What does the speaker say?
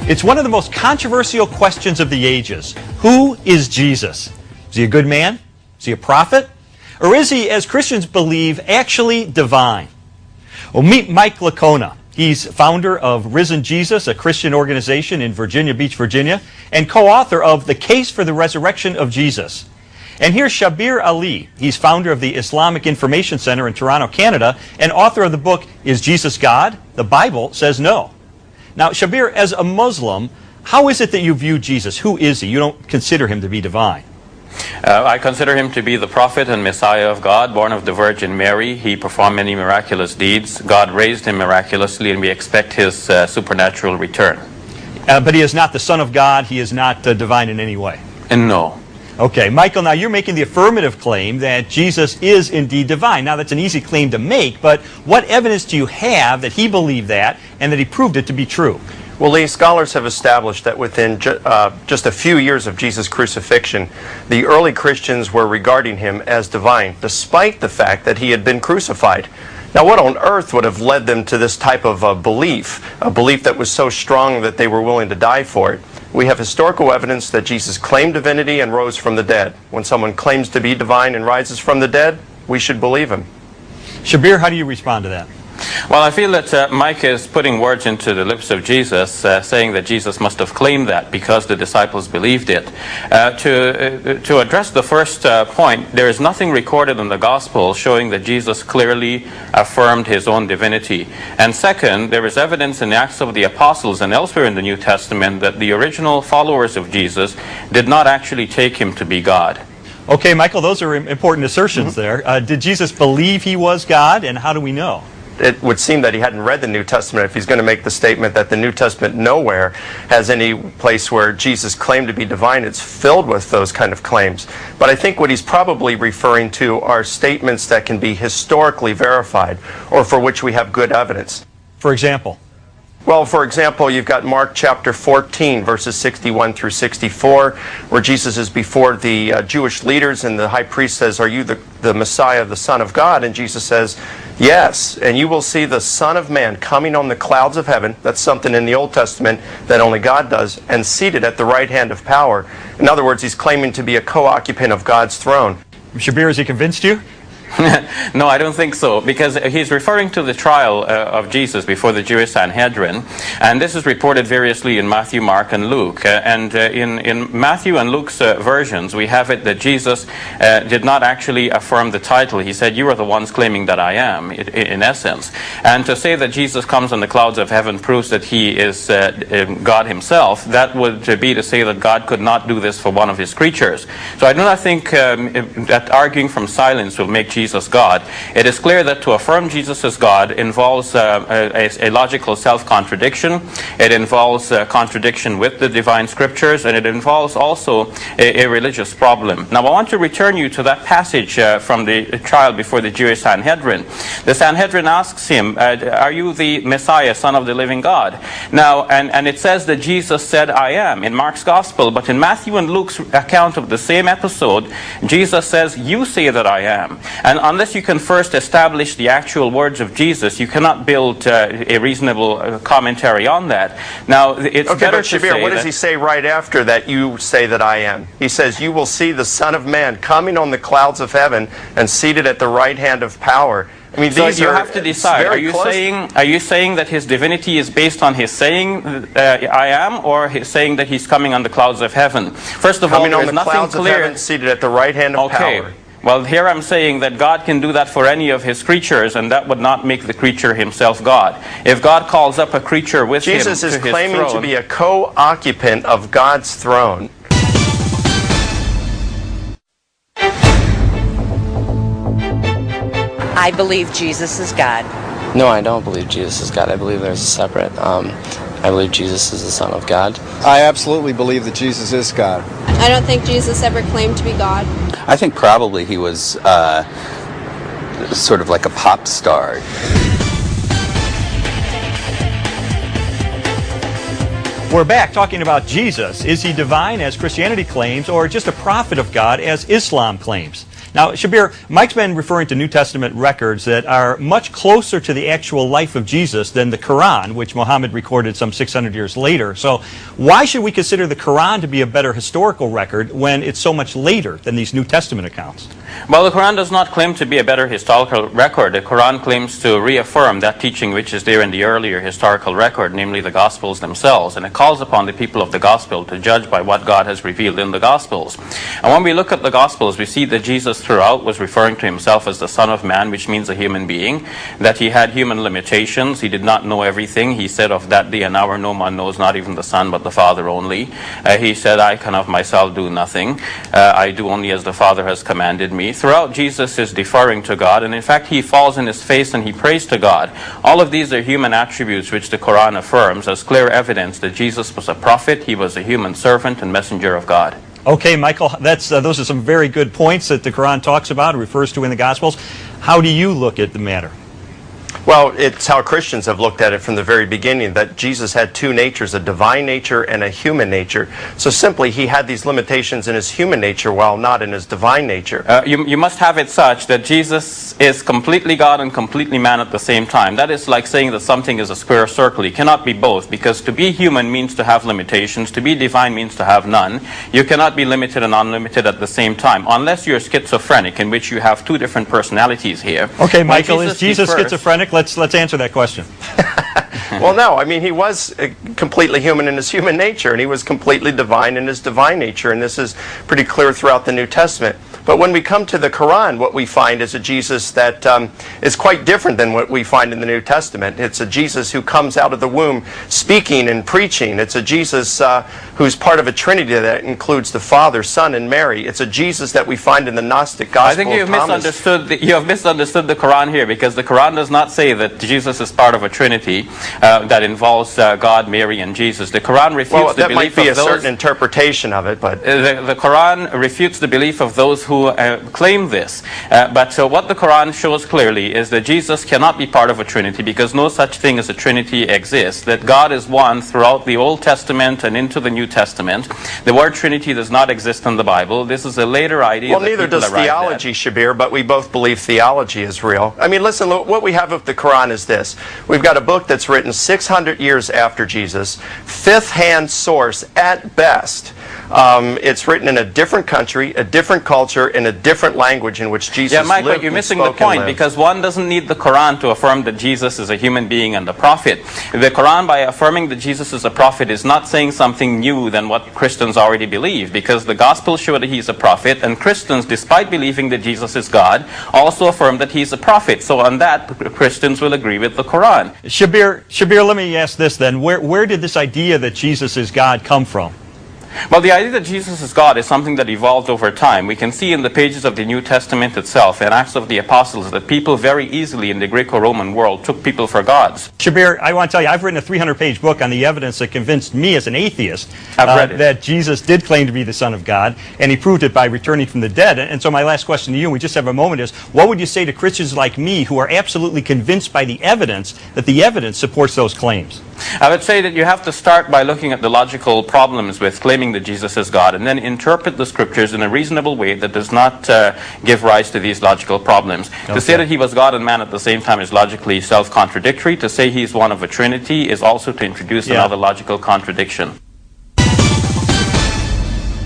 It's one of the most controversial questions of the ages. Who is Jesus? Is he a good man? Is he a prophet? Or is he, as Christians believe, actually divine? Well, meet Mike Licona. He's founder of Risen Jesus, a Christian organization in Virginia Beach, Virginia, and co-author of The Case for the Resurrection of Jesus. And here's Shabir Ali. He's founder of the Islamic Information Center in Toronto, Canada, and author of the book, Is Jesus God? The Bible Says No. Now, Shabir, as a Muslim, how is it that you view Jesus? Who is he? You don't consider him to be divine. I consider him to be the prophet and Messiah of God, born of the Virgin Mary. He performed many miraculous deeds. God raised him miraculously, and we expect his supernatural return. But he is not the Son of God. He is not divine in any way. And no. Okay, Michael, now you're making the affirmative claim that Jesus is indeed divine. Now, that's an easy claim to make, but what evidence do you have that he believed that and that he proved it to be true? Well, Lee, scholars have established that within just a few years of Jesus' crucifixion, the early Christians were regarding him as divine, despite the fact that he had been crucified. Now, what on earth would have led them to this type of a belief that was so strong that they were willing to die for it? We have historical evidence that Jesus claimed divinity and rose from the dead. When someone claims to be divine and rises from the dead, we should believe him. Shabir, how do you respond to that? Well, I feel that Mike is putting words into the lips of Jesus, saying that Jesus must have claimed that because the disciples believed it. To address the first point, there is nothing recorded in the Gospel showing that Jesus clearly affirmed his own divinity. And second, there is evidence in the Acts of the Apostles and elsewhere in the New Testament that the original followers of Jesus did not actually take him to be God. Okay, Michael, those are important assertions there. Did Jesus believe he was God, and how do we know? It would seem that he hadn't read the New Testament if he's going to make the statement that the New Testament nowhere has any place where Jesus claimed to be divine. It's filled with those kind of claims. But I think what he's probably referring to are statements that can be historically verified or for which we have good evidence. For example? Well, for example, you've got Mark chapter 14, verses 61 through 64, where Jesus is before the Jewish leaders, and the high priest says, "Are you the Messiah, the Son of God?" And Jesus says, "Yes, and you will see the Son of Man coming on the clouds of heaven." That's something in the Old Testament that only God does, and seated at the right hand of power. In other words, he's claiming to be a co-occupant of God's throne. Shabir, has he convinced you? No, I don't think so, because he's referring to the trial of Jesus before the Jewish Sanhedrin, and this is reported variously in Matthew, Mark, and Luke. In Matthew and Luke's versions, we have it that Jesus did not actually affirm the title. He said, "You are the ones claiming that I am," in essence. And to say that Jesus comes on the clouds of heaven proves that he is God himself. That would be to say that God could not do this for one of his creatures. So I do not think that arguing from silence will make Jesus God. It is clear that to affirm Jesus as God involves a logical self-contradiction. It involves contradiction with the divine scriptures, and it involves also a religious problem. Now, I want to return you to that passage from the trial before the Jewish Sanhedrin. The Sanhedrin asks him, "Are you the Messiah, Son of the living God?" Now, and it says that Jesus said, "I am," in Mark's Gospel, but in Matthew and Luke's account of the same episode, Jesus says, "You say that I am." And unless you can first establish the actual words of Jesus, you cannot build a reasonable commentary on that. Now, it's better to Shabir, say what does he say right after that? "You say that I am." He says, "You will see the Son of Man coming on the clouds of heaven and seated at the right hand of power." I mean, so you have to decide. Are you saying that his divinity is based on his saying "I am," or his saying that he's coming on the clouds of heaven? First of all, there is nothing clear. Heaven, seated at the right hand of power. Well, here I'm saying that God can do that for any of his creatures, and that would not make the creature himself God. If God calls up a creature with him to his throne... Jesus is claiming to be a co-occupant of God's throne. I believe Jesus is God. No, I don't believe Jesus is God. I believe there's a separate... I believe Jesus is the Son of God. I absolutely believe that Jesus is God. I don't think Jesus ever claimed to be God. I think probably he was sort of like a pop star. We're back talking about Jesus. Is he divine, as Christianity claims, or just a prophet of God, as Islam claims? Now, Shabir, Mike's been referring to New Testament records that are much closer to the actual life of Jesus than the Quran, which Muhammad recorded some 600 years later. So why should we consider the Quran to be a better historical record when it's so much later than these New Testament accounts? Well, the Quran does not claim to be a better historical record. The Quran claims to reaffirm that teaching which is there in the earlier historical record, namely the Gospels themselves, and it calls upon the people of the Gospel to judge by what God has revealed in the Gospels. And when we look at the Gospels, we see that Jesus throughout was referring to himself as the Son of Man, which means a human being, that he had human limitations, he did not know everything. He said of that day and hour no man knows, not even the Son, but the Father only. He said, I can of myself do nothing. I do only as the Father has commanded me. Throughout, Jesus is deferring to God, and in fact he falls in his face and he prays to God. All of these are human attributes which the Quran affirms as clear evidence that Jesus was a prophet, he was a human servant and messenger of God. Okay, Michael, those are some very good points that the Quran talks about and refers to in the Gospels. How do you look at the matter? Well, it's how Christians have looked at it from the very beginning, that Jesus had two natures, a divine nature and a human nature. So simply, he had these limitations in his human nature while not in his divine nature. You must have it such that Jesus is completely God and completely man at the same time. That is like saying that something is a square circle. It cannot be both, because to be human means to have limitations. To be divine means to have none. You cannot be limited and unlimited at the same time, unless you're schizophrenic, in which you have two different personalities here. Okay, Michael, is Jesus schizophrenic? Let's answer that question. Well, no. I mean, he was completely human in his human nature, and he was completely divine in his divine nature, and this is pretty clear throughout the New Testament. But when we come to the Quran, what we find is a Jesus that is quite different than what we find in the New Testament. It's a Jesus who comes out of the womb speaking and preaching. It's a Jesus who's part of a Trinity that includes the Father, Son, and Mary. It's a Jesus that we find in the Gnostic Gospel. I think you have misunderstood the Quran here, because the Quran does not say that Jesus is part of a Trinity that involves God, Mary, and Jesus. The Quran refutes the belief of those... Well, that might be a certain interpretation of it, but... The Quran refutes the belief of those who claim this. But what the Quran shows clearly is that Jesus cannot be part of a Trinity, because no such thing as a Trinity exists. That God is one throughout the Old Testament and into the New Testament. The word Trinity does not exist in the Bible. This is a later idea. Well, neither does theology, Shabir, but we both believe theology is real. I mean, listen, what we have of the Quran is this. We've got a book that's written 600 years after Jesus, fifth-hand source at best. It's written in a different country, a different culture, in a different language in which Jesus lived. Yeah, Mike, but you're missing the point, because one doesn't need the Quran to affirm that Jesus is a human being and a prophet. The Quran, by affirming that Jesus is a prophet, is not saying something new than what Christians already believe, because the Gospels show that he's a prophet, and Christians, despite believing that Jesus is God, also affirm that he's a prophet. So on that, Christians will agree with the Quran. Shabir, let me ask this then. Where did this idea that Jesus is God come from? Well, the idea that Jesus is God is something that evolved over time. We can see in the pages of the New Testament itself and Acts of the Apostles that people very easily in the Greco-Roman world took people for gods. Shabir, I want to tell you, I've written a 300-page book on the evidence that convinced me as an atheist that Jesus did claim to be the Son of God, and he proved it by returning from the dead. And so my last question to you, and we just have a moment, is what would you say to Christians like me who are absolutely convinced by the evidence that the evidence supports those claims? I would say that you have to start by looking at the logical problems with claiming that Jesus is God, and then interpret the scriptures in a reasonable way that does not give rise to these logical problems. Okay. To say that he was God and man at the same time is logically self-contradictory. To say he's one of a Trinity is also to introduce another logical contradiction.